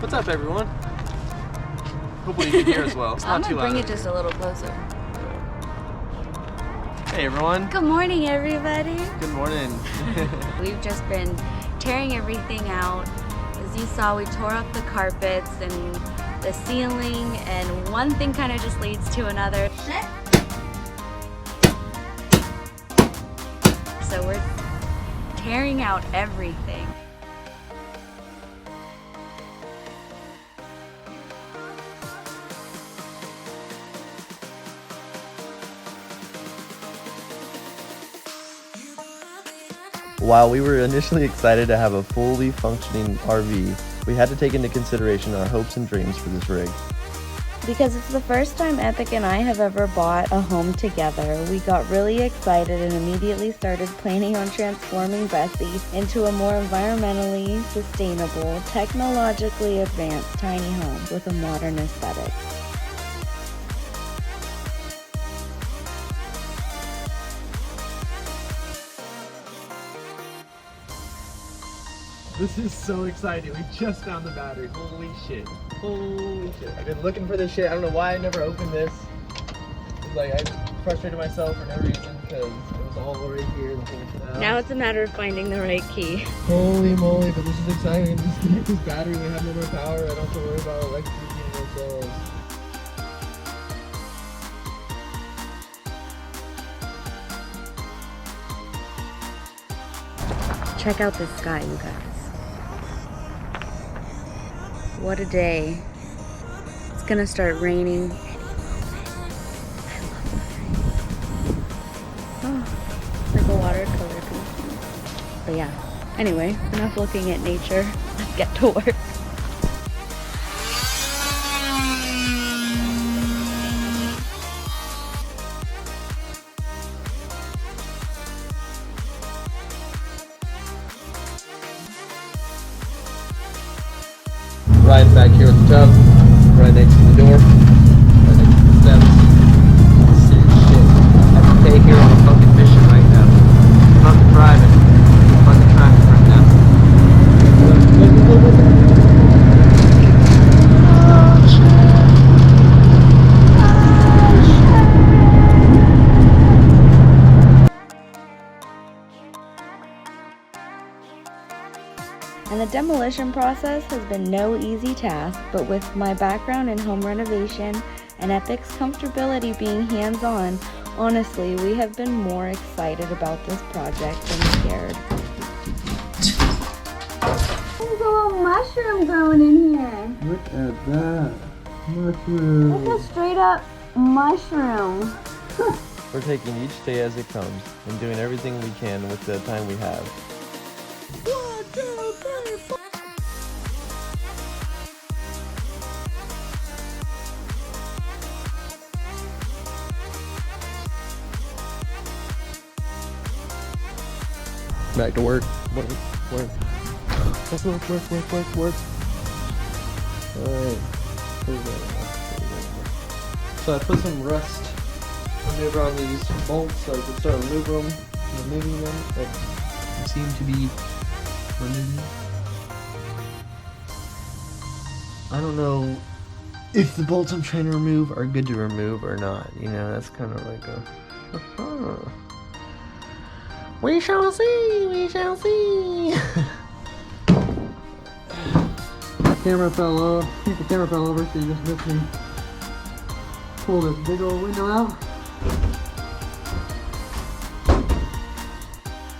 What's up, everyone? Hopefully you can hear as well. It's not I'm too gonna loud. bring it just a little closer. Hey, everyone. Good morning, everybody. Good morning. We've just been tearing everything out. As you saw, we tore up the carpets and the ceiling, and one thing kind of just leads to another. So we're tearing out everything. While we were initially excited to have a fully functioning RV, we had to take into consideration our hopes and dreams for this rig. Because it's the first time Epic and I have ever bought a home together, we got really excited and immediately started planning on transforming Bessie into a more environmentally sustainable, technologically advanced tiny home with a modern aesthetic. This is so exciting. We just found the battery. Holy shit. Holy shit. I've been looking for this shit. I don't know why I never opened this. It's like I frustrated myself for no reason because it was all right here the whole time. Now it's a matter of finding the right key. Holy moly, but this is exciting. Just to get this battery, we have no more power. I don't have to worry about electrocuting ourselves. Check out this sky, you guys. What a day. It's gonna start raining. Oh, like a watercolor painting. But yeah, anyway, enough looking at nature. Let's get to work. Ryan back here at the tub, right next to the door, right next to the steps. Serious shit. I have to pay here on a fucking mission right now. I'm fucking driving. I'm fucking traffic right now. And the demolition process has been no easy task, but with my background in home renovation and Epic's comfortability being hands-on, honestly, we have been more excited about this project than scared. There's a little mushroom growing in here. Look at that. Mushroom. It's a straight up mushroom. We're taking each day as it comes and doing everything we can with the time we have. Back to work. Work. Alright. So I put some rust remover on these bolts so I could start removing them. But they seem to be removing. I don't know if the bolts I'm trying to remove are good to remove or not. You know, that's kind of like a... We shall see, we shall see. The camera fell over. I think the camera fell over, so you just missed me. Pull this big old window out.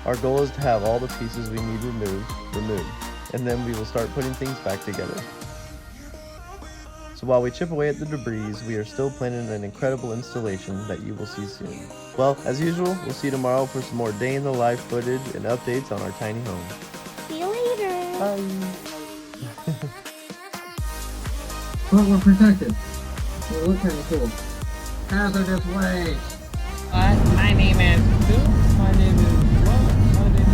Our goal is to have all the pieces we need removed, and then we will start putting things back together. So while we chip away at the debris, we are still planning an incredible installation that you will see soon. Well, as usual, we'll see you tomorrow for some more day in the life footage and updates on our tiny home. See you later. Bye. But we're protected. It looks kind of cool. Hazardous waste. My name is Bill. My name is Ron. My name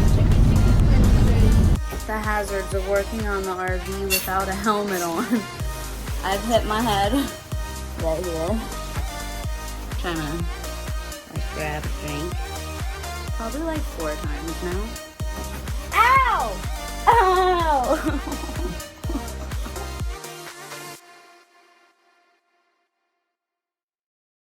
is The hazards of working on the RV without a helmet on. I've hit my head right here. Trying to like grab a drink. Probably like 4 times now. Ow! Ow! Wow.